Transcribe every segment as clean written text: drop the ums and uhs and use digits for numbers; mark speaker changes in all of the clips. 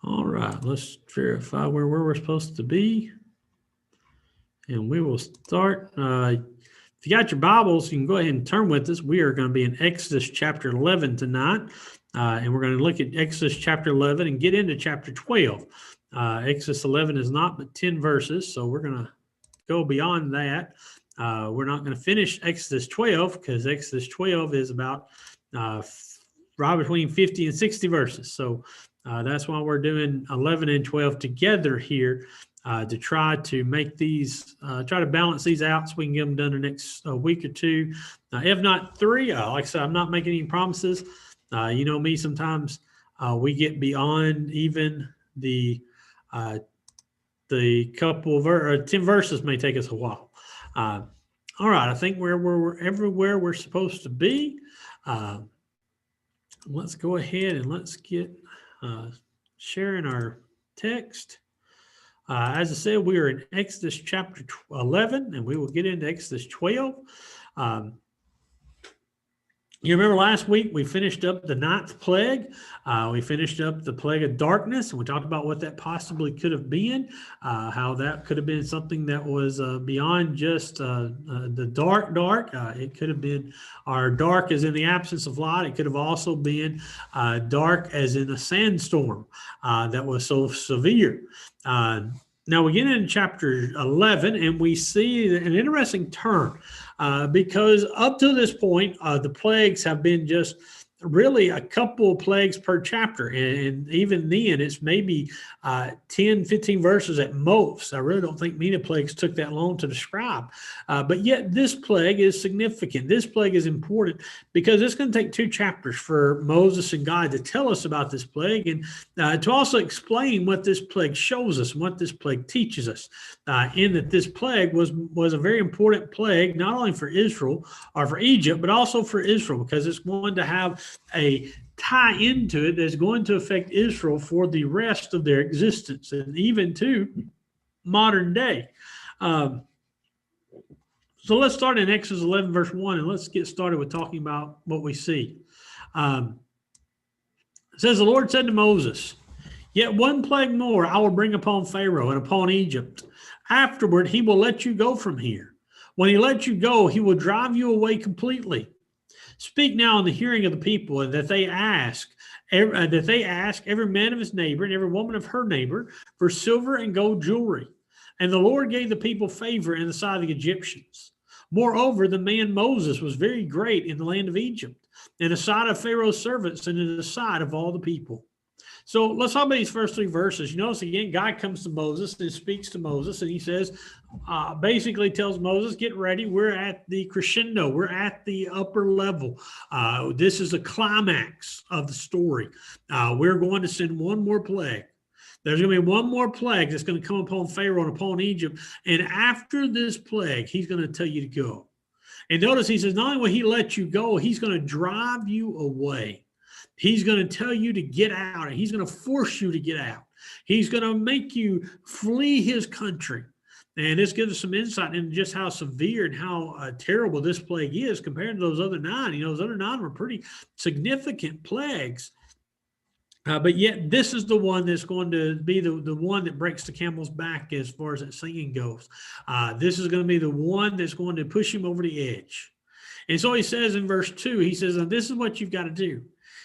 Speaker 1: All right, let's verify where we're supposed to be. And we will start. If you got your Bibles, you can go ahead and turn with us. We are going to be in Exodus chapter 11 tonight. And we're going to look at Exodus chapter 11 and get into chapter 12. Exodus 11 is not but 10 verses, so we're going to go beyond that. We're not going to finish Exodus 12 because Exodus 12 is about right between 50 and 60 verses. So that's why we're doing 11 and 12 together here to try to make these, try to balance these out so we can get them done the next week or two. If not three, like I said, I'm not making any promises. You know me, sometimes we get beyond even the couple of 10 verses may take us a while. All right, I think we're everywhere we're supposed to be. Let's go ahead and let's get sharing our text. As I said, we are in Exodus chapter 11, and we will get into Exodus 12. You remember last week we finished up the 9th plague. We finished up the plague of darkness, and we talked about what that possibly could have been, how that could have been something that was beyond just the dark. It could have been our dark as in the absence of light. It could have also been dark as in a sandstorm that was so severe. Now we get into chapter 11, and we see an interesting turn because up to this point, the plagues have been just really a couple of plagues per chapter. And even then, it's maybe 10, 15 verses at most. I really don't think many plagues took that long to describe. But yet this plague is significant. This plague is important because it's going to take 2 chapters for Moses and God to tell us about this plague and to also explain what this plague shows us and what this plague teaches us. In that this plague was a very important plague, not only for Israel or for Egypt, but also for Israel, because it's going to have a tie into it that's going to affect Israel for the rest of their existence and even to modern day. So let's start in Exodus 11, verse 1, and let's get started with talking about what we see. It says, the Lord said to Moses, yet one plague more I will bring upon Pharaoh and upon Egypt. Afterward, he will let you go from here. When he lets you go, he will drive you away completely. Speak now in the hearing of the people, and that they ask every man of his neighbor and every woman of her neighbor for silver and gold jewelry. And the Lord gave the people favor in the sight of the Egyptians. Moreover, the man Moses was very great in the land of Egypt, in the sight of Pharaoh's servants, and in the sight of all the people. So let's talk about these first 3 verses. You notice again, God comes to Moses and speaks to Moses, and he says, basically tells Moses, get ready. We're at the crescendo. We're at the upper level. This is the climax of the story. We're going to send one more plague. There's going to be one more plague that's going to come upon Pharaoh and upon Egypt. And after this plague, he's going to tell you to go. And notice he says, not only will he let you go, he's going to drive you away. He's going to tell you to get out, and he's going to force you to get out. He's going to make you flee his country. And this gives us some insight into just how severe and how terrible this plague is compared to those other 9. You know, those other 9 were pretty significant plagues. But yet this is the one that's going to be the one that breaks the camel's back as far as that singing goes. This is going to be the one that's going to push him over the edge. And so he says in verse 2, he says, this is what you've got to do.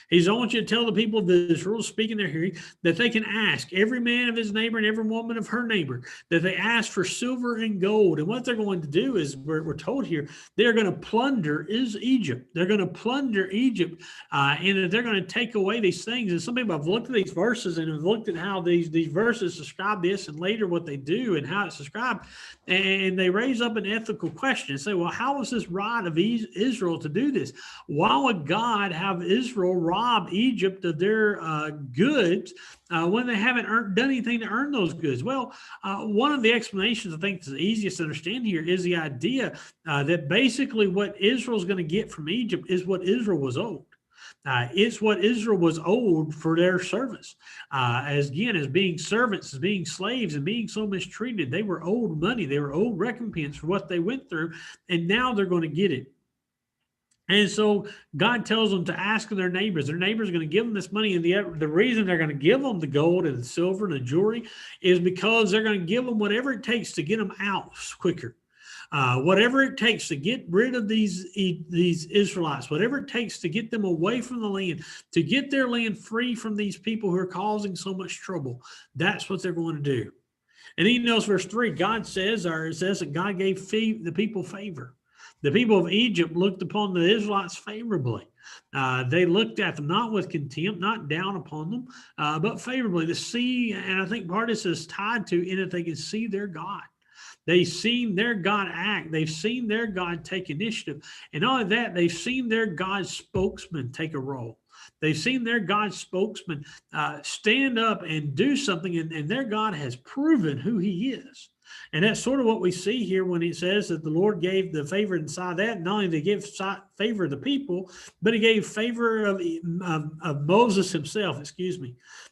Speaker 1: He says, I want you to tell the people of Israel, speaking their hearing, that they can ask every man of his neighbor and every woman of her neighbor, that they ask for silver and gold. And what they're going to do is, we're told here, they're going to plunder Egypt. They're going to plunder Egypt, and they're going to take away these things. And some people have looked at these verses and have looked at how these verses describe this and later what they do and how it's described. And they raise up an ethical question and say, well, how is this right of Israel to do this? Why would God have Israel rob Egypt of their goods when they haven't done anything to earn those goods? Well, one of the explanations I think is the easiest to understand here is the idea that basically what Israel's going to get from Egypt is what Israel was owed. It's what Israel was owed for their service. As being servants, as being slaves, and being so mistreated, they were owed money. They were owed recompense for what they went through, and now they're going to get it. And so God tells them to ask their neighbors. Their neighbors are going to give them this money. And the reason they're going to give them the gold and the silver and the jewelry is because they're going to give them whatever it takes to get them out quicker. Whatever it takes to get rid of these Israelites, whatever it takes to get them away from the land, to get their land free from these people who are causing so much trouble. That's what they're going to do. And then notice verse 3, God says, or it says that God gave the people favor. The people of Egypt looked upon the Israelites favorably. They looked at them not with contempt, not down upon them, but favorably to see. And I think part of this is tied to in that they can see their God. They've seen their God act. They've seen their God take initiative. And not only that, they've seen their God's spokesman take a role. They've seen their God's spokesman stand up and do something, and their God has proven who he is. And that's sort of what we see here when it says that the Lord gave the favor inside that. Not only did he give favor of the people, but he gave favor of Moses himself,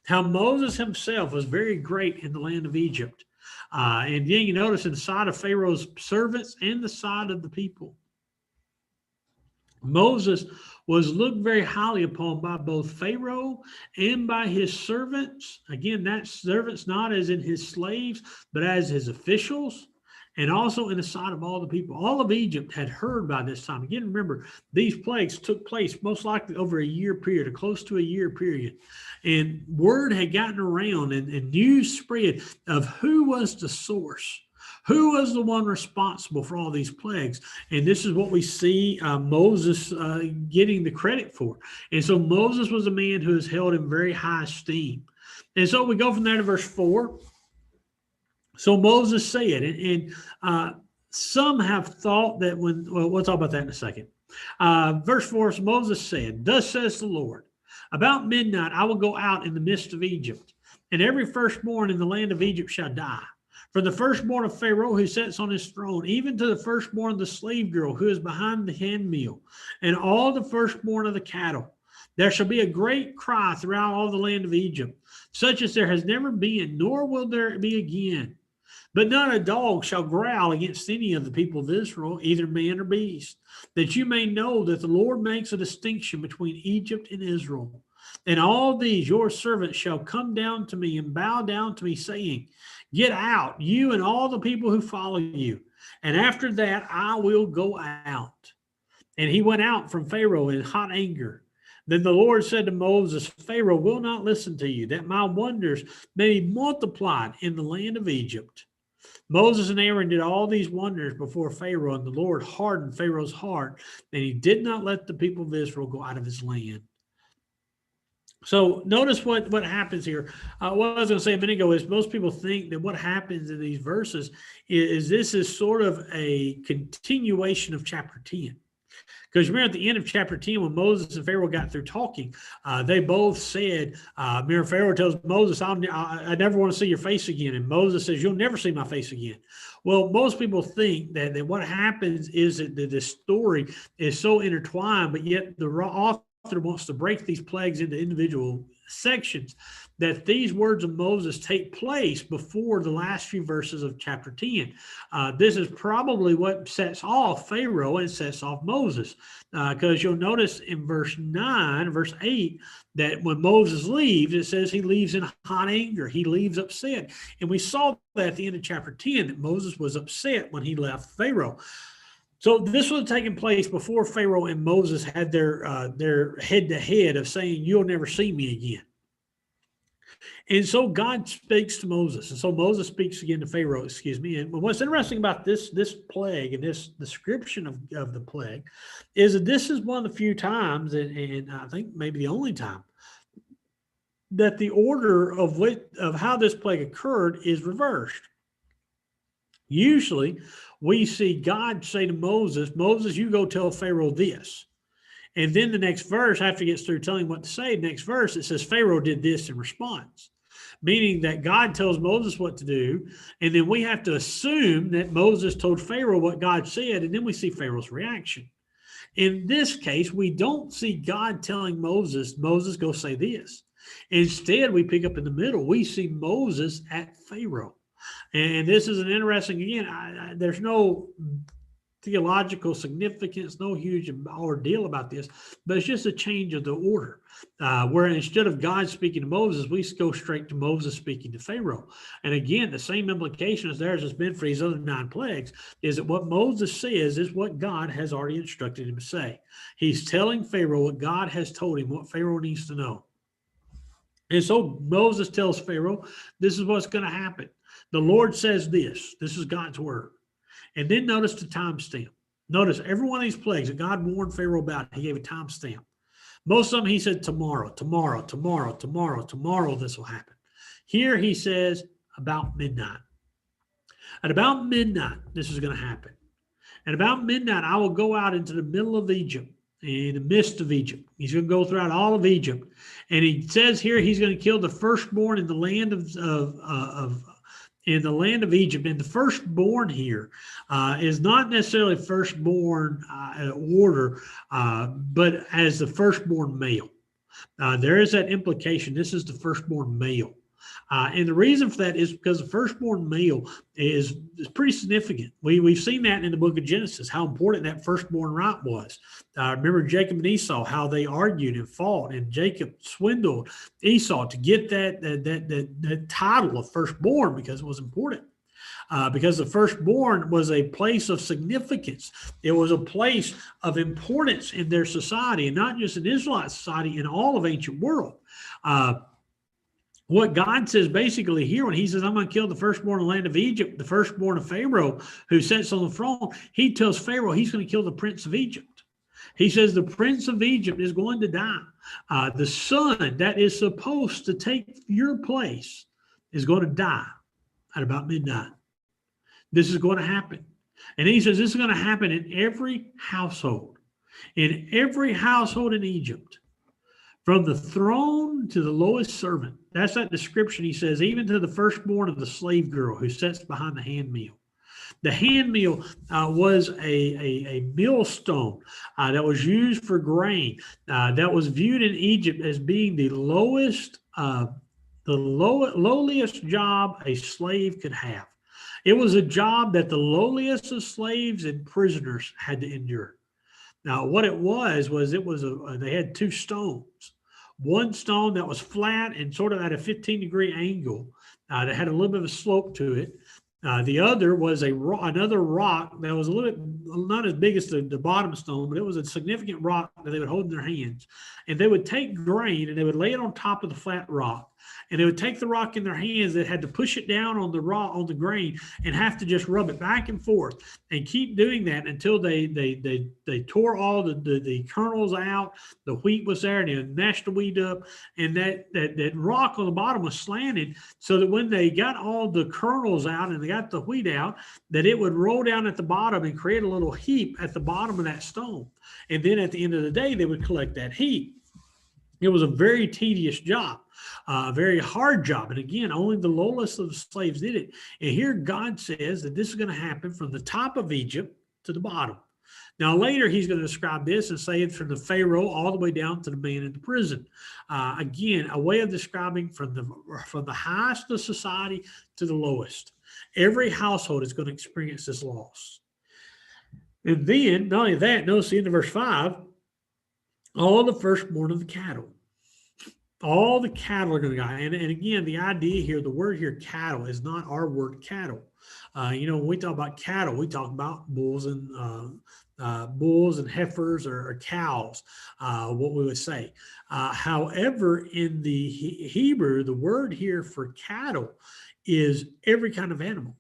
Speaker 1: how Moses himself was very great in the land of Egypt. And then you notice in the side of Pharaoh's servants and the side of the people, Moses was looked very highly upon by both Pharaoh and by his servants. Again, that servants not as in his slaves, but as his officials, and also in the sight of all the people. All of Egypt had heard by this time. Again, remember, these plagues took place most likely over a year period, or close to a year period. And word had gotten around and news spread of who was the source. Who was the one responsible for all these plagues? And this is what we see Moses getting the credit for. And so Moses was a man who is held in very high esteem. And so we go from there to verse 4. So Moses said, and some have thought that we'll talk about that in a second. Verse 4, so Moses said, thus says the Lord, about midnight I will go out in the midst of Egypt, and every firstborn in the land of Egypt shall die. From the firstborn of Pharaoh who sits on his throne, even to the firstborn of the slave girl who is behind the handmill, and all the firstborn of the cattle. There shall be a great cry throughout all the land of Egypt, such as there has never been, nor will there be again. But not a dog shall growl against any of the people of Israel, either man or beast, that you may know that the Lord makes a distinction between Egypt and Israel. And all these your servants shall come down to me and bow down to me, saying, get out, you and all the people who follow you. And after that, I will go out. And he went out from Pharaoh in hot anger. Then the Lord said to Moses, Pharaoh will not listen to you, that my wonders may be multiplied in the land of Egypt. Moses and Aaron did all these wonders before Pharaoh, and the Lord hardened Pharaoh's heart, and he did not let the people of Israel go out of his land. So notice what happens here. What I was going to say a minute ago is most people think that what happens in these verses is this is sort of a continuation of chapter 10. Because remember at the end of chapter 10, when Moses and Pharaoh got through talking, they both said, remember Pharaoh tells Moses, I never want to see your face again. And Moses says, you'll never see my face again. Well, most people think that what happens is that this story is so intertwined, but yet the author wants to break these plagues into individual sections, that these words of Moses take place before the last few verses of chapter 10. This is probably what sets off Pharaoh and sets off Moses, because you'll notice in verse 8, that when Moses leaves, it says he leaves in hot anger. He leaves upset. And we saw that at the end of chapter 10, that Moses was upset when he left Pharaoh. So this was taking place before Pharaoh and Moses had their head-to-head of saying, you'll never see me again. And so God speaks to Moses. And so Moses speaks again to Pharaoh, And what's interesting about this plague and this description of the plague is that this is one of the few times, and I think maybe the only time, that the order of how this plague occurred is reversed. Usually, we see God say to Moses, Moses, you go tell Pharaoh this. And then the next verse, after he gets through telling what to say, the next verse, it says Pharaoh did this in response. Meaning that God tells Moses what to do, and then we have to assume that Moses told Pharaoh what God said, and then we see Pharaoh's reaction. In this case, we don't see God telling Moses, go say this. Instead, we pick up in the middle. We see Moses at Pharaoh. And this is an interesting, again, there's no theological significance, no huge ordeal about this, but it's just a change of the order. Where instead of God speaking to Moses, we go straight to Moses speaking to Pharaoh. And again, the same implication as theirs has been for these other 9 plagues is that what Moses says is what God has already instructed him to say. He's telling Pharaoh what God has told him, what Pharaoh needs to know. And so Moses tells Pharaoh, this is what's going to happen. The Lord says this. This is God's word. And then notice the timestamp. Notice every one of these plagues that God warned Pharaoh about, he gave a timestamp. Most of them he said tomorrow, tomorrow, tomorrow, tomorrow, tomorrow this will happen. Here he says about midnight. At about midnight, this is going to happen. At about midnight, I will go out into the middle of Egypt, in the midst of Egypt. He's going to go throughout all of Egypt. And he says here he's going to kill the firstborn in the land of Egypt. And the firstborn here is not necessarily firstborn order, but as the firstborn male. There is that implication. This is the firstborn male. And the reason for that is because the firstborn male is pretty significant. We've seen that in the book of Genesis, how important that firstborn right was. Remember Jacob and Esau, how they argued and fought, and Jacob swindled Esau to get that title of firstborn because it was important. Because the firstborn was a place of significance. It was a place of importance in their society, and not just in Israelite society, in all of ancient world. What God says basically here when he says, I'm going to kill the firstborn in the land of Egypt, the firstborn of Pharaoh who sits on the throne, he tells Pharaoh he's going to kill the prince of Egypt. He says the prince of Egypt is going to die. The son that is supposed to take your place is going to die at about midnight. This is going to happen. And he says this is going to happen in every household. In every household in Egypt. From the throne to the lowest servant. That's that description, he says, even to the firstborn of the slave girl who sits behind the handmill. The handmill was a millstone that was used for grain, that was viewed in Egypt as being the lowest, lowliest job a slave could have. It was a job that the lowliest of slaves and prisoners had to endure. Now, what it was they had 2 stones. One stone that was flat and sort of at a 15-degree angle that had a little bit of a slope to it. The other was another rock that was a little bit, not as big as the bottom stone, but it was a significant rock that they would hold in their hands. And they would take grain and they would lay it on top of the flat rock. And they would take the rock in their hands. They had to push it down on the rock, on the grain, and have to just rub it back and forth and keep doing that until they tore all the kernels out. The wheat was there, and they mashed the wheat up, and that rock on the bottom was slanted so that when they got all the kernels out and they got the wheat out, that it would roll down at the bottom and create a little heap at the bottom of that stone. And then at the end of the day, they would collect that heap. It was a very tedious job, a very hard job. And again, only the lowest of the slaves did it. And here God says that this is going to happen from the top of Egypt to the bottom. Now, later, he's going to describe this and say it from the Pharaoh all the way down to the man in the prison. Again, a way of describing from the highest of society to the lowest. Every household is going to experience this loss. And then, not only that, notice the end of verse 5, all the firstborn of the cattle. All the cattle are going to die. And again, the idea here, the word here, cattle, is not our word cattle. When we talk about cattle, we talk about bulls and heifers or cows, what we would say. However, in the Hebrew, the word here for cattle is every kind of animal,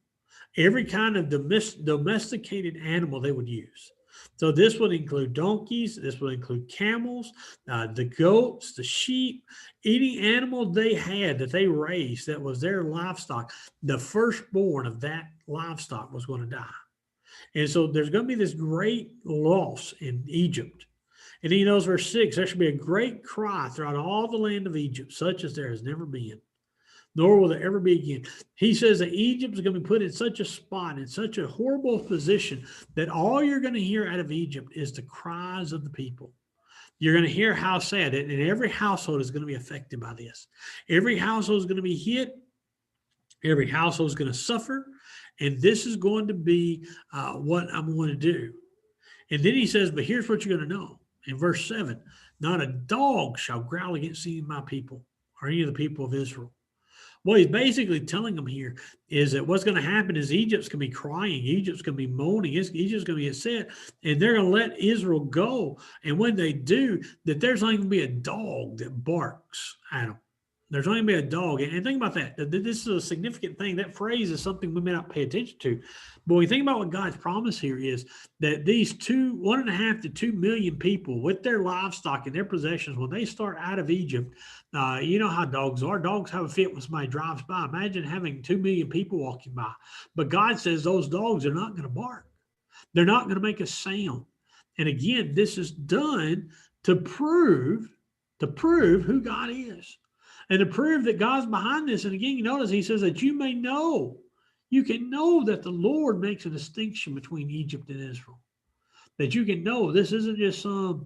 Speaker 1: every kind of domesticated animal they would use. So this would include donkeys, this would include camels, the goats, the sheep, any animal they had that they raised that was their livestock. The firstborn of that livestock was going to die. And so there's going to be this great loss in Egypt. And he knows verse 6, there should be a great cry throughout all the land of Egypt, such as there has never been, nor will there ever be again. He says that Egypt is going to be put in such a spot, in such a horrible position, that all you're going to hear out of Egypt is the cries of the people. You're going to hear how sad, and every household is going to be affected by this. Every household is going to be hit. Every household is going to suffer. And this is going to be what I'm going to do. And then he says, but here's what you're going to know. In verse 7, not a dog shall growl against any of my people or any of the people of Israel. What he's basically telling them here is that what's going to happen is Egypt's going to be crying. Egypt's going to be moaning. Egypt's going to be upset. And they're going to let Israel go. And when they do, that there's not going to be a dog that barks at them. There's only going to be a dog. And think about that. This is a significant thing. That phrase is something we may not pay attention to. But when you think about what God's promise here is that these 1.5 to 2 million people with their livestock and their possessions, when they start out of Egypt, you know how dogs are. Dogs have a fit when somebody drives by. Imagine having 2 million people walking by. But God says those dogs are not going to bark. They're not going to make a sound. And again, this is done to prove who God is. And to prove that God's behind this. And again, you notice he says that you can know that the Lord makes a distinction between Egypt and Israel. That you can know this isn't just some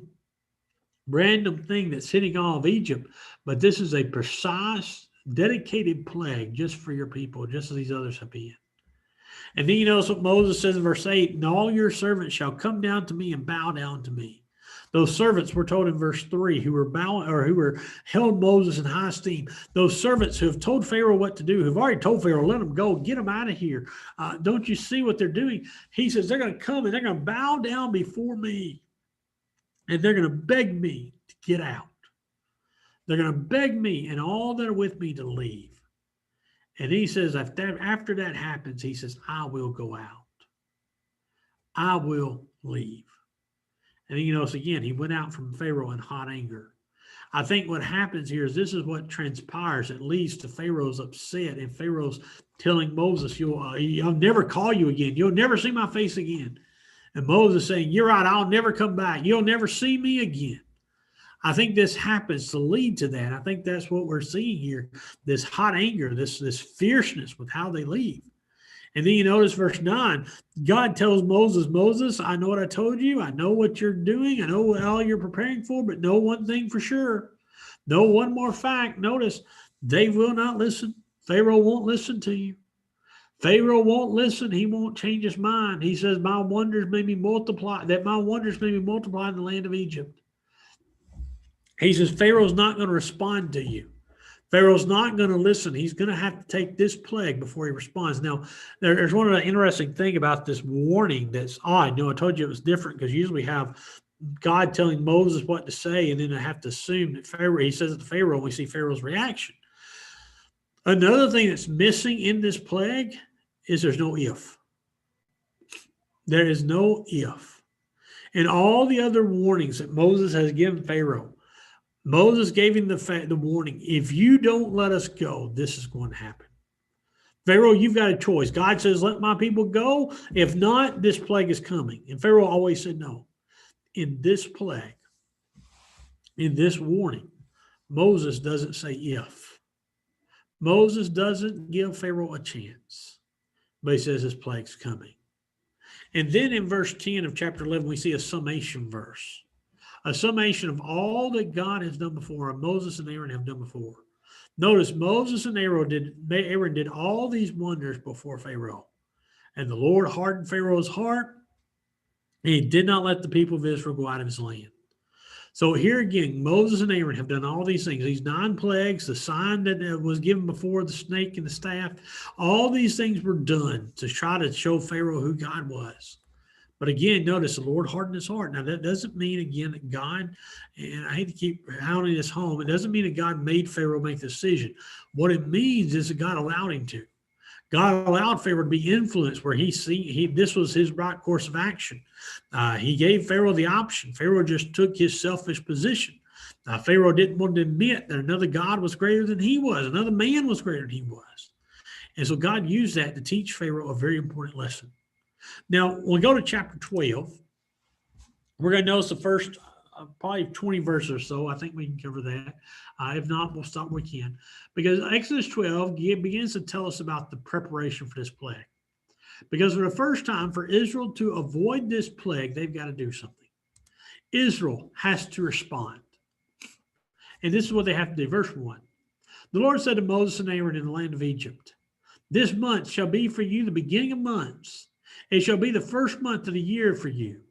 Speaker 1: random thing that's hitting all of Egypt, but this is a precise, dedicated plague just for your people, just as these others have been. And then you notice what Moses says in verse 8, and all your servants shall come down to me and bow down to me. Those servants were told in verse 3 who were held Moses in high esteem. Those servants who have told Pharaoh what to do, who've already told Pharaoh, let them go, get them out of here. Don't you see what they're doing? He says they're going to come and they're going to bow down before me. And they're going to beg me to get out. They're going to beg me and all that are with me to leave. And he says after that happens, he says, I will go out. I will leave. And then you notice again, he went out from Pharaoh in hot anger. I think what happens here is this is what transpires. It leads to Pharaoh's upset, and Pharaoh's telling Moses, I'll never call you again. You'll never see my face again. And Moses saying, you're right, I'll never come back. You'll never see me again. I think this happens to lead to that. I think that's what we're seeing here, this hot anger, this fierceness with how they leave. And then you notice verse 9, God tells Moses, I know what I told you. I know what you're doing. I know what all you're preparing for, but know one thing for sure. Know one more fact. Notice, they will not listen. Pharaoh won't listen to you. Pharaoh won't listen. He won't change his mind. He says, my wonders may be multiplied in the land of Egypt. He says, Pharaoh's not going to respond to you. Pharaoh's not going to listen. He's going to have to take this plague before he responds. Now, there's one of the interesting thing about this warning that's odd. I told you it was different because usually we have God telling Moses what to say, and then I have to assume that he says it to Pharaoh, and we see Pharaoh's reaction. Another thing that's missing in this plague is there's no if. There is no if. And all the other warnings that Moses has given Pharaoh, Moses gave him the warning, if you don't let us go, this is going to happen. Pharaoh, you've got a choice. God says, let my people go. If not, this plague is coming. And Pharaoh always said no. In this plague, in this warning, Moses doesn't say if. Moses doesn't give Pharaoh a chance, but he says this plague's coming. And then in verse 10 of chapter 11, we see a summation verse. A summation of all that God has done before, and Moses and Aaron have done before. Notice Moses and Aaron did all these wonders before Pharaoh. And the Lord hardened Pharaoh's heart, and he did not let the people of Israel go out of his land. So here again, Moses and Aaron have done all these things, these 9 plagues, the sign that was given before, the snake and the staff. All these things were done to try to show Pharaoh who God was. But again, notice the Lord hardened his heart. Now, that doesn't mean, again, that God, and I hate to keep hounding this home, it doesn't mean that God made Pharaoh make the decision. What it means is that God allowed him to. God allowed Pharaoh to be influenced where this was his right course of action. He gave Pharaoh the option. Pharaoh just took his selfish position. Pharaoh didn't want to admit that another God was greater than he was. Another man was greater than he was. And so God used that to teach Pharaoh a very important lesson. Now, when we go to chapter 12, we're going to notice the first probably 20 verses or so. I think we can cover that. If not, we'll stop where we can. Because Exodus 12 begins to tell us about the preparation for this plague. Because for the first time, for Israel to avoid this plague, they've got to do something. Israel has to respond. And this is what they have to do. Verse 1. The Lord said to Moses and Aaron in the land of Egypt, This month shall be for you the beginning of months. It shall be the first month of the year for you.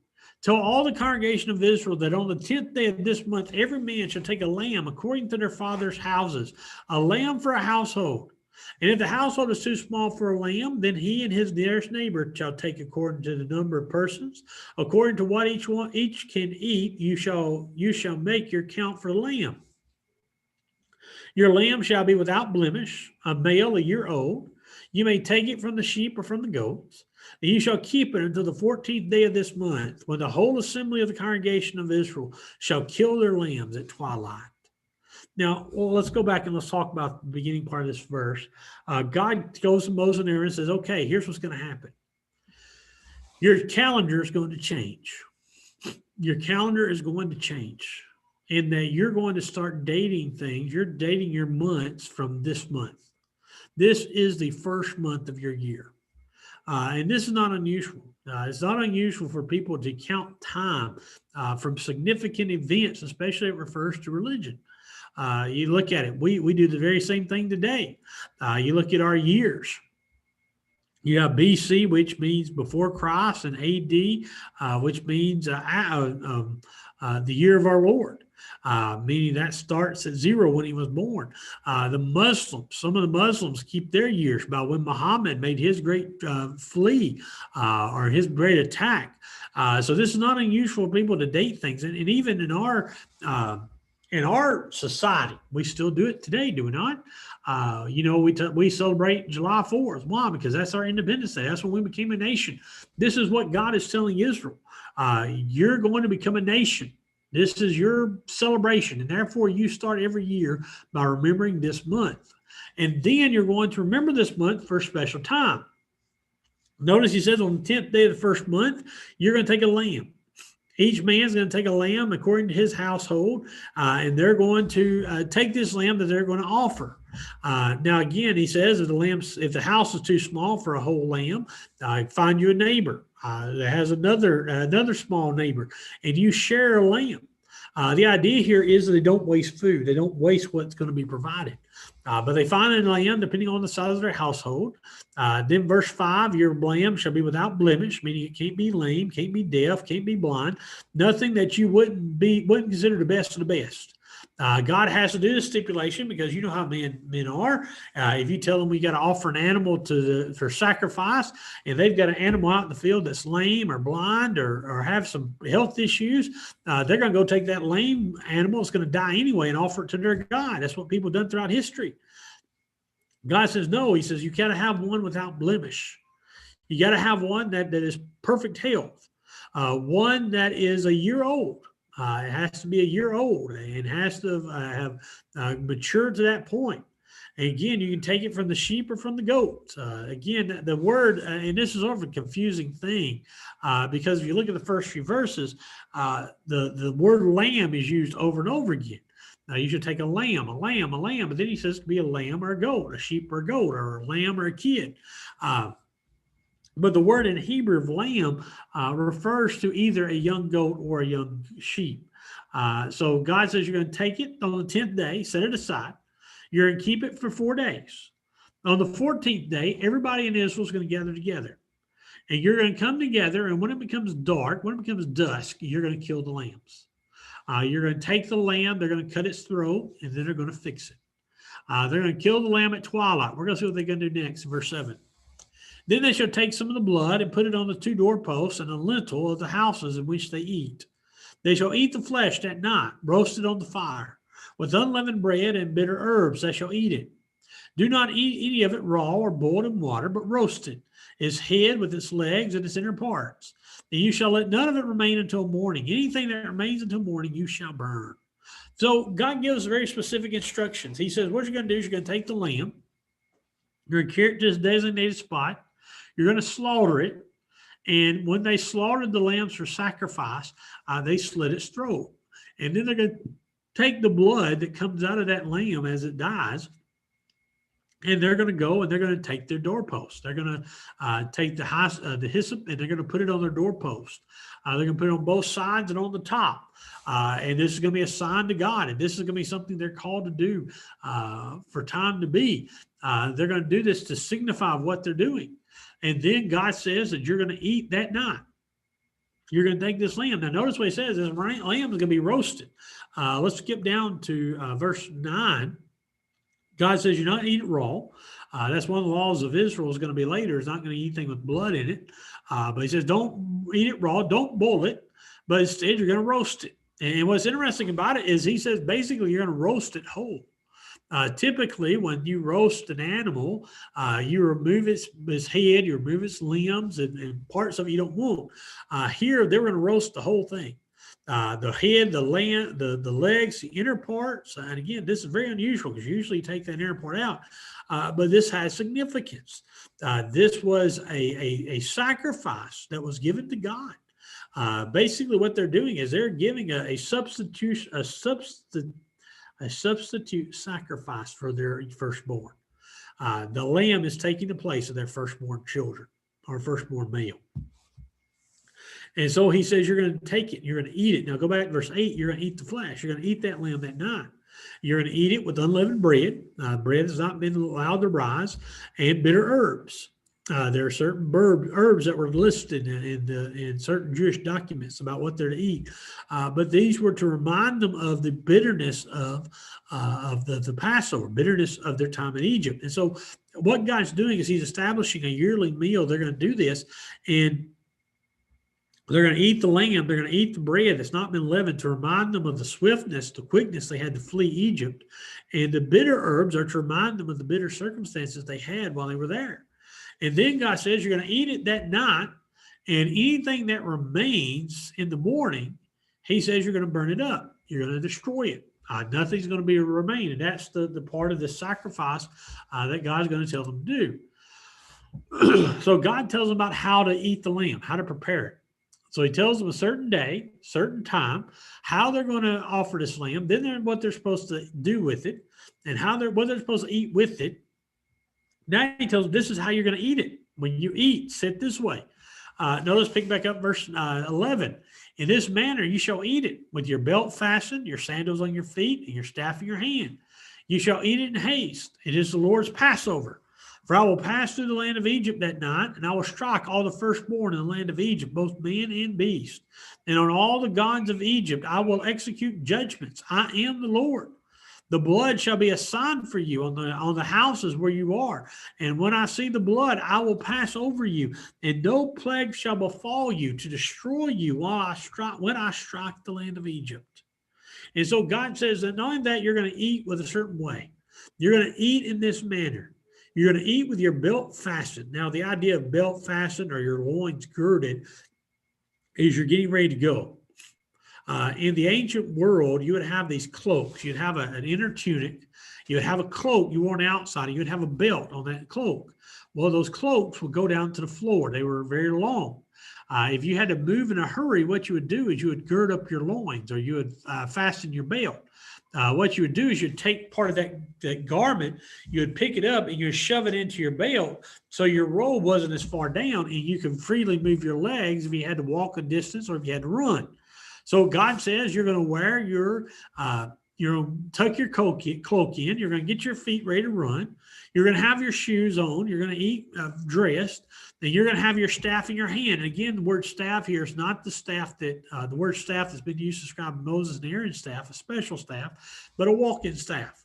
Speaker 1: Tell all the congregation of Israel that on the 10th day of this month, every man shall take a lamb according to their father's houses, a lamb for a household. And if the household is too small for a lamb, then he and his nearest neighbor shall take according to the number of persons. According to what each can eat, you shall make your count for the lamb. Your lamb shall be without blemish, a male a year old. You may take it from the sheep or from the goats. And you shall keep it until the 14th day of this month, when the whole assembly of the congregation of Israel shall kill their lambs at twilight. Now, let's go back and let's talk about the beginning part of this verse. God goes to Moses and Aaron and says, okay, here's what's going to happen. Your calendar is going to change. Your calendar is going to change in that you're going to start dating things. You're dating your months from this month. This is the first month of your year. And this is not unusual. It's not unusual for people to count time from significant events, especially it refers to religion. You look at it. We do the very same thing today. You look at our years. You have BC, which means before Christ, and AD, which means the year of our Lord. Meaning that starts at 0 when he was born. The Muslims, some of the Muslims keep their years by when Muhammad made his great flee or his great attack. So this is not unusual for people to date things. And even in our society, we still do it today, do we not? We celebrate July 4th. Why? Because that's our Independence Day. That's when we became a nation. This is what God is telling Israel. You're going to become a nation. This is your celebration, and therefore you start every year by remembering this month. And then you're going to remember this month for a special time. Notice he says on the 10th day of the first month, you're going to take a lamb. Each man's going to take a lamb according to his household, and they're going to take this lamb that they're going to offer. Now, again, he says, if the house is too small for a whole lamb, find you a neighbor that has another small neighbor, and you share a lamb. The idea here is that they don't waste food. They don't waste what's going to be provided. But they find a lamb depending on the size of their household. Then verse 5, your lamb shall be without blemish, meaning it can't be lame, can't be deaf, can't be blind, nothing that you wouldn't consider the best of the best. God has to do this stipulation because you know how men are. If you tell them we got to offer an animal for sacrifice, and they've got an animal out in the field that's lame or blind or have some health issues, they're going to go take that lame animal. It's going to die anyway and offer it to their God. That's what people have done throughout history. God says, no, he says, you got to have one without blemish. You got to have one that is perfect health, one that is a year old. It has to be a year old and has to have matured to that point. And again, you can take it from the sheep or from the goats. Again, the word, and this is sort of a confusing thing because if you look at the first few verses, the word lamb is used over and over again. Now, you should take a lamb, but then he says it could be a lamb or a goat, a sheep or a goat, or a lamb or a kid. But the word in Hebrew of lamb refers to either a young goat or a young sheep. So God says you're going to take it on the 10th day, set it aside. You're going to keep it for 4 days. On the 14th day, everybody in Israel is going to gather together. And you're going to come together, and when it becomes dark, when it becomes dusk, you're going to kill the lambs. You're going to take the lamb, they're going to cut its throat, and then they're going to fix it. They're going to kill the lamb at twilight. We're going to see what they're going to do next, verse 7. Then they shall take some of the blood and put it on the 2 doorposts and the lintel of the houses in which they eat. They shall eat the flesh that night, roasted on the fire. With unleavened bread and bitter herbs they shall eat it. Do not eat any of it raw or boiled in water, but roasted, its head with its legs and its inner parts. And you shall let none of it remain until morning. Anything that remains until morning you shall burn. So God gives very specific instructions. He says, what you're going to do is you're going to take the lamb, you're going to carry it to this designated spot, you're going to slaughter it, and when they slaughtered the lambs for sacrifice, they slit its throat. And then they're going to take the blood that comes out of that lamb as it dies, And they're going to go and they're going to take their doorpost. They're going to take the hyssop and they're going to put it on their doorpost. They're going to put it on both sides and on the top. And this is going to be a sign to God. And this is going to be something they're called to do for time to be. They're going to do this to signify what they're doing. And then God says that you're going to eat that night. You're going to take this lamb. Now, notice what he says. This lamb is going to be roasted. Let's skip down to verse 9. God says you're not eat it raw. That's one of the laws of Israel is going to be later. It's not going to eat anything with blood in it. But he says don't eat it raw. Don't boil it. But instead, you're going to roast it. And what's interesting about it is he says basically you're going to roast it whole. Typically, when you roast an animal, you remove its head, you remove its limbs and parts of it you don't want. Here, they're going to roast the whole thing. The head, the legs, the inner parts. And again, this is very unusual because usually you take that inner part out. But this has significance. This was a sacrifice that was given to God. Basically, what they're doing is they're giving a substitute sacrifice for their firstborn. The lamb is taking the place of their firstborn children or firstborn male. And so he says, you're going to take it, you're going to eat it. Now go back to verse 8, you're going to eat the flesh. You're going to eat that lamb that night. You're going to eat it with unleavened bread. Bread has not been allowed to rise, and bitter herbs. There are certain herbs that were listed in certain Jewish documents about what they're to eat. But these were to remind them of the bitterness of the Passover, bitterness of their time in Egypt. And so what God's doing is he's establishing a yearly meal. They're going to do this, and they're going to eat the lamb. They're going to eat the bread that's not been leavened to remind them of the swiftness, the quickness they had to flee Egypt. And the bitter herbs are to remind them of the bitter circumstances they had while they were there. And then God says you're going to eat it that night, and anything that remains in the morning, he says you're going to burn it up. You're going to destroy it. Nothing's going to be remain. And that's the part of the sacrifice that God's going to tell them to do. So God tells them about how to eat the lamb, how to prepare it. So he tells them a certain day, certain time, how they're going to offer this lamb, then what they're supposed to do with it, and what they're supposed to eat with it. Now he tells them this is how you're going to eat it. When you eat, sit this way. Notice, pick back up verse 11. In this manner you shall eat it, with your belt fastened, your sandals on your feet, and your staff in your hand. You shall eat it in haste. It is the Lord's Passover. For I will pass through the land of Egypt that night, and I will strike all the firstborn in the land of Egypt, both man and beast. And on all the gods of Egypt I will execute judgments. I am the Lord. The blood shall be a sign for you on the houses where you are. And when I see the blood, I will pass over you, and no plague shall befall you to destroy you when I strike the land of Egypt. And so God says that knowing that you're going to eat with a certain way, you're going to eat in this manner. You're going to eat with your belt fastened. Now, the idea of belt fastened or your loins girded is you're getting ready to go. In the ancient world, you would have these cloaks. You'd have an inner tunic. You would have a cloak you wore on the outside. You would have a belt on that cloak. Well, those cloaks would go down to the floor. They were very long. If you had to move in a hurry, what you would do is you would gird up your loins, or you would fasten your belt. What you would do is you'd take part of that garment, you would pick it up and you would shove it into your belt so your robe wasn't as far down, and you can freely move your legs if you had to walk a distance or if you had to run. So God says you're going to wear you're going to tuck your cloak in, you're going to get your feet ready to run, you're going to have your shoes on, you're going to eat dressed, and you're going to have your staff in your hand. And again, the word staff here is not the staff the word staff that's been used to describe Moses and Aaron's staff, a special staff, but a walking staff.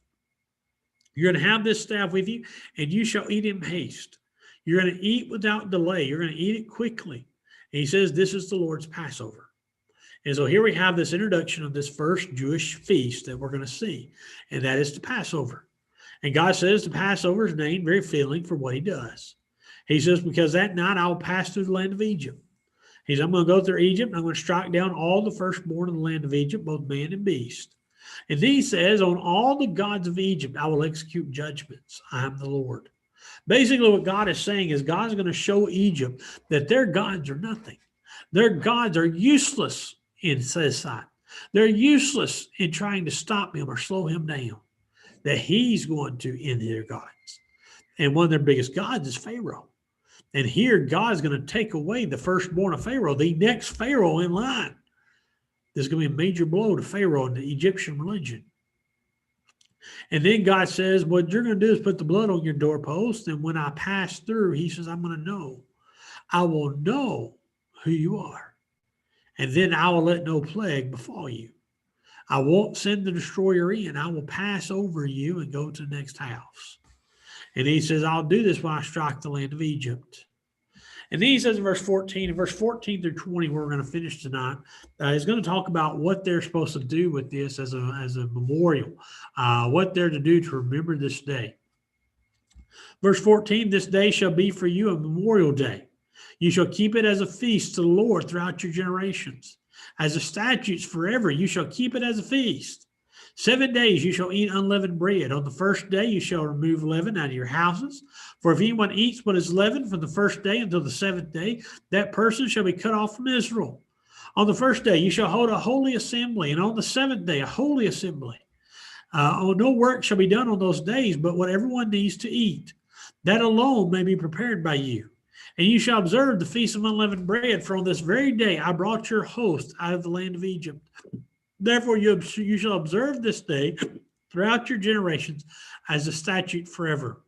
Speaker 1: You're going to have this staff with you, and you shall eat in haste. You're going to eat without delay. You're going to eat it quickly. And he says this is the Lord's Passover. And so here we have this introduction of this first Jewish feast that we're going to see, and that is the Passover. And God says the Passover is named very fitting for what he does. He says, because that night I will pass through the land of Egypt. He says, I'm going to go through Egypt, and I'm going to strike down all the firstborn in the land of Egypt, both man and beast. And then he says, on all the gods of Egypt I will execute judgments. I am the Lord. Basically what God is saying is God's going to show Egypt that their gods are nothing. Their gods are useless in his sight. They're useless in trying to stop him or slow him down, that he's going to end their gods. And one of their biggest gods is Pharaoh. And here God's going to take away the firstborn of Pharaoh, the next Pharaoh in line. There's going to be a major blow to Pharaoh and the Egyptian religion. And then God says, what you're going to do is put the blood on your doorpost. And when I pass through, he says, I'm going to know. I will know who you are. And then I will let no plague befall you. I won't send the destroyer in. I will pass over you and go to the next house. And he says, I'll do this when I strike the land of Egypt. And then he says in verse 14, and verse 14 through 20, where we're going to finish tonight, he's going to talk about what they're supposed to do with this as a memorial, what they're to do to remember this day. Verse 14, this day shall be for you a memorial day. You shall keep it as a feast to the Lord throughout your generations. As a statute forever, you shall keep it as a feast. 7 days you shall eat unleavened bread. On the first day you shall remove leaven out of your houses. For if anyone eats what is leavened from the first day until the seventh day, that person shall be cut off from Israel. On the first day you shall hold a holy assembly, and on the seventh day a holy assembly. No work shall be done on those days, but what everyone needs to eat. That alone may be prepared by you. And you shall observe the feast of unleavened bread, for on this very day I brought your host out of the land of Egypt. Therefore you shall observe this day throughout your generations as a statute forever.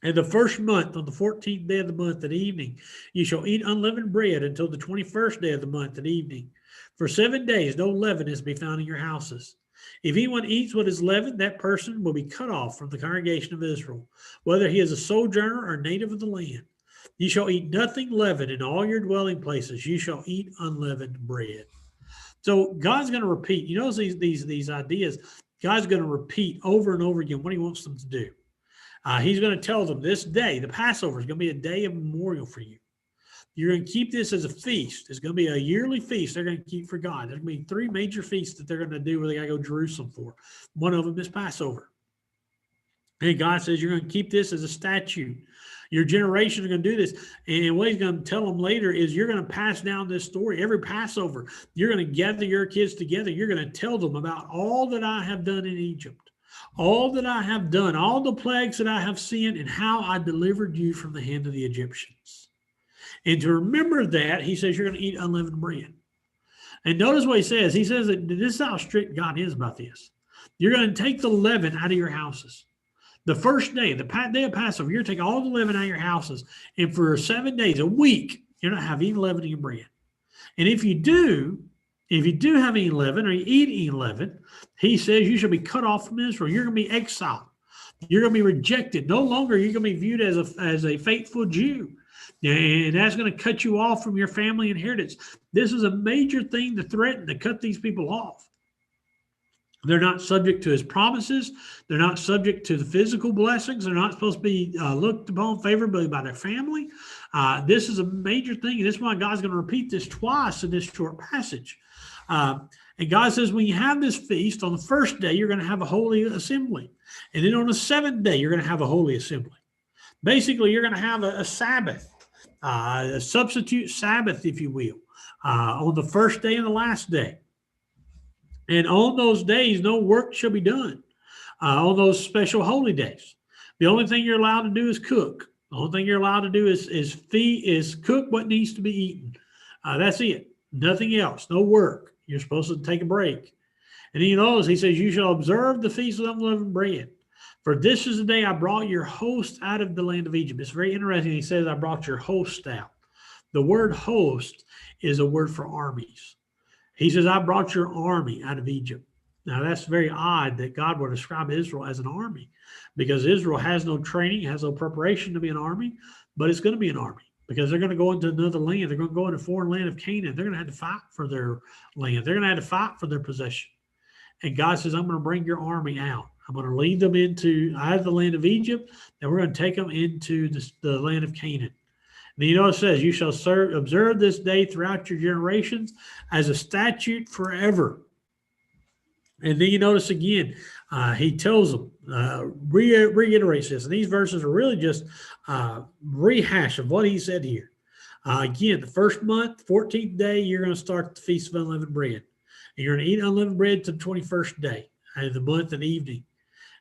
Speaker 1: And the first month, on the 14th day of the month at evening, you shall eat unleavened bread until the 21st day of the month at evening. For 7 days no leaven is to be found in your houses. If anyone eats what is leavened, that person will be cut off from the congregation of Israel, whether he is a sojourner or native of the land. You shall eat nothing leavened in all your dwelling places. You shall eat unleavened bread. So God's going to repeat. You notice these ideas. God's going to repeat over and over again what he wants them to do. He's going to tell them this day, the Passover, is going to be a day of memorial for you. You're going to keep this as a feast. It's going to be a yearly feast they're going to keep for God. There's going to be 3 major feasts that they're going to do where they got to go to Jerusalem for. One of them is Passover. And God says you're going to keep this as a statute. Your generation are going to do this. And what he's going to tell them later is you're going to pass down this story. Every Passover, you're going to gather your kids together. You're going to tell them about all that I have done in Egypt, all that I have done, all the plagues that I have seen, and how I delivered you from the hand of the Egyptians. And to remember that, he says you're going to eat unleavened bread. And notice what he says. He says that this is how strict God is about this. You're going to take the leaven out of your houses. The first day, the day of Passover, you're going to take all the leaven out of your houses. And for 7 days, a week, you're not have any leaven in your bread. And if you do have any leaven or you eat any leaven, he says you shall be cut off from Israel. You're going to be exiled. You're going to be rejected. No longer are you going to be viewed as a faithful Jew. And that's going to cut you off from your family inheritance. This is a major thing to threaten, to cut these people off. They're not subject to his promises. They're not subject to the physical blessings. They're not supposed to be looked upon favorably by their family. This is a major thing. And this is why God's going to repeat this twice in this short passage. And God says, when you have this feast, on the first day, you're going to have a holy assembly. And then on the 7th day, you're going to have a holy assembly. Basically, you're going to have a Sabbath, a substitute Sabbath, if you will, on the first day and the last day. And on those days, no work shall be done on those special holy days. The only thing you're allowed to do is cook. The only thing you're allowed to do is cook what needs to be eaten. That's it. Nothing else. No work. You're supposed to take a break. And then you notice he says, you shall observe the feast of unleavened bread. For this is the day I brought your host out of the land of Egypt. It's very interesting. He says, I brought your host out. The word host is a word for armies. He says, I brought your army out of Egypt. Now, that's very odd that God would describe Israel as an army, because Israel has no training, has no preparation to be an army, but it's going to be an army because they're going to go into another land. They're going to go into a foreign land of Canaan. They're going to have to fight for their land. They're going to have to fight for their possession. And God says, I'm going to bring your army out. I'm going to lead them out of the land of Egypt, and we're going to take them into the land of Canaan. And you know it says, you shall observe this day throughout your generations as a statute forever. And then you notice again, he tells them, reiterates this. And these verses are really just rehash of what he said here. Again, the first month, 14th day, you're going to start the Feast of Unleavened Bread. And you're going to eat unleavened bread to the 21st day of the month and evening.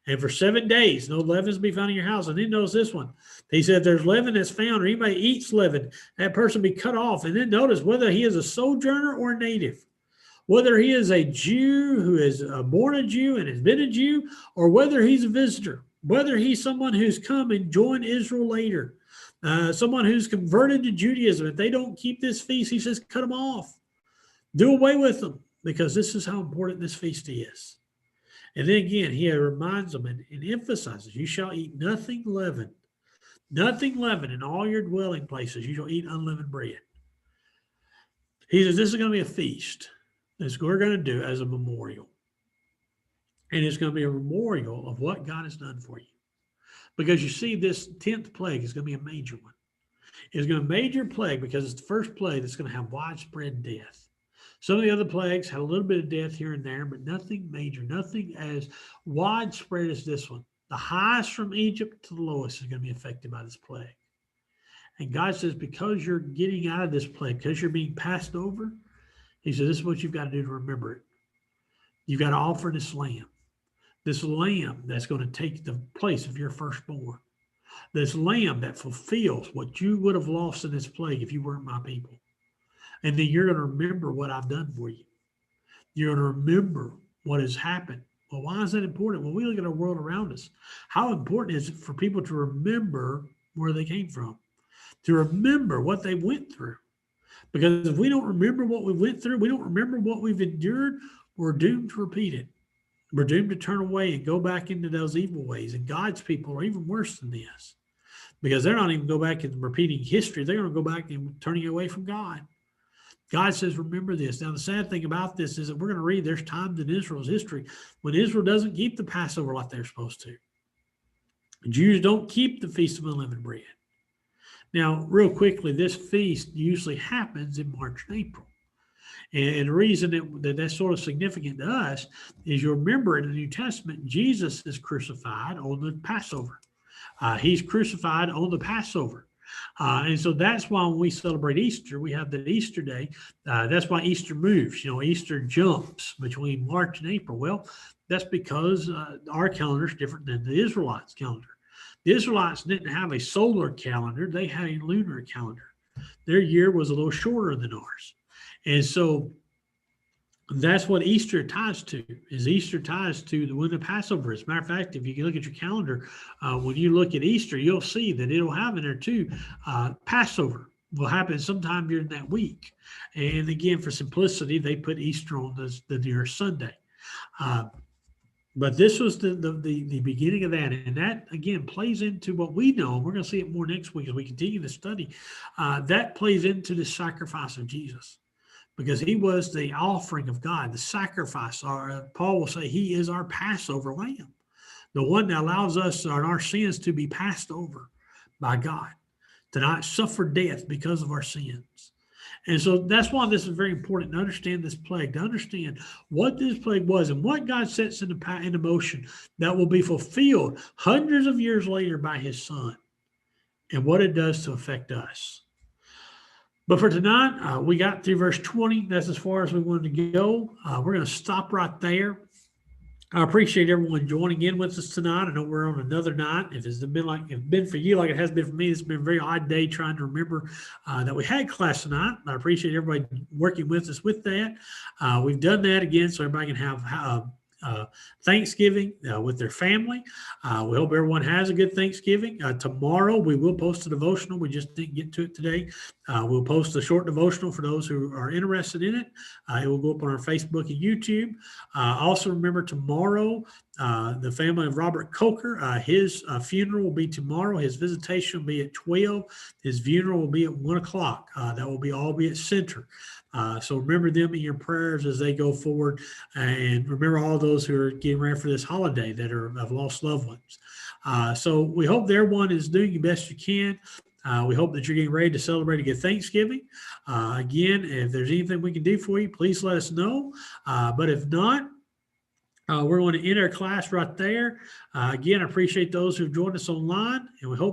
Speaker 1: And for 7 days, no leaven is to be found in your house. And then notice this one. He said, there's leaven that's found, or anybody eats leaven, that person be cut off. And then notice whether he is a sojourner or a native, whether he is a Jew who is born a Jew and has been a Jew, or whether he's a visitor, whether he's someone who's come and joined Israel later, someone who's converted to Judaism. If they don't keep this feast, he says, cut them off. Do away with them, because this is how important this feast is. And then again, he reminds them and emphasizes, you shall eat nothing leavened in all your dwelling places. You shall eat unleavened bread. He says, this is going to be a feast that we're going to do as a memorial. And it's going to be a memorial of what God has done for you. Because you see, this 10th plague is going to be a major one. It's going to be a major plague because it's the first plague that's going to have widespread death. Some of the other plagues had a little bit of death here and there, but nothing major, nothing as widespread as this one. The highest from Egypt to the lowest is going to be affected by this plague. And God says, because you're getting out of this plague, because you're being passed over, he said, this is what you've got to do to remember it. You've got to offer this lamb that's going to take the place of your firstborn. This lamb that fulfills what you would have lost in this plague if you weren't my people. And then you're going to remember what I've done for you. You're going to remember what has happened. Well, why is that important? When we look at our world around us, how important is it for people to remember where they came from, to remember what they went through? Because if we don't remember what we went through, we don't remember what we've endured, we're doomed to repeat it. We're doomed to turn away and go back into those evil ways. And God's people are even worse than this, because they're not even go back and repeating history. They're going to go back and turning away from God. God says, remember this. Now, the sad thing about this is that we're going to read there's times in Israel's history when Israel doesn't keep the Passover like they're supposed to. Jews don't keep the Feast of Unleavened Bread. Now, real quickly, this feast usually happens in March and April. And the reason that's sort of significant to us is you remember in the New Testament, Jesus is crucified on the Passover. He's crucified on the Passover. And so that's why when we celebrate Easter, we have that Easter day. That's why Easter moves. Easter jumps between March and April. Well, that's because our calendar is different than the Israelites' calendar. The Israelites didn't have a solar calendar. They had a lunar calendar. Their year was a little shorter than ours. And so that's what Easter ties to, is Easter ties to when the Passover is. As a matter of fact, if you look at your calendar, when you look at Easter, you'll see that it'll have in there too, Passover will happen sometime during that week. And again, for simplicity, they put Easter on the nearest Sunday. But this was the beginning of that. And that, again, plays into what we know. We're going to see it more next week as we continue the study. That plays into the sacrifice of Jesus, because he was the offering of God, the sacrifice. Paul will say he is our Passover lamb, the one that allows us and our sins to be passed over by God, to not suffer death because of our sins. And so that's why this is very important to understand this plague, to understand what this plague was and what God sets into motion that will be fulfilled hundreds of years later by his son, and what it does to affect us. But for tonight, we got through verse 20. That's as far as we wanted to go. We're going to stop right there. I appreciate everyone joining in with us tonight. I know we're on another night. If it's been for you like it has been for me, it's been a very odd day trying to remember that we had class tonight. I appreciate everybody working with us with that. We've done that again so everybody can have Thanksgiving with their family. We hope everyone has a good Thanksgiving. Tomorrow we will post a devotional. We just didn't get to it today. We'll post a short devotional for those who are interested in it. It will go up on our Facebook and YouTube. Also remember tomorrow, the family of Robert Coker, his funeral will be tomorrow. His visitation will be at 12. His funeral will be at 1 o'clock. That will all be at Center. So remember them in your prayers as they go forward, and remember all those who are getting ready for this holiday that have lost loved ones. So we hope that everyone is doing the best you can. We hope that you're getting ready to celebrate a good Thanksgiving. Again, if there's anything we can do for you, please let us know. But if not, we're going to end our class right there. Again, I appreciate those who've joined us online, and we hope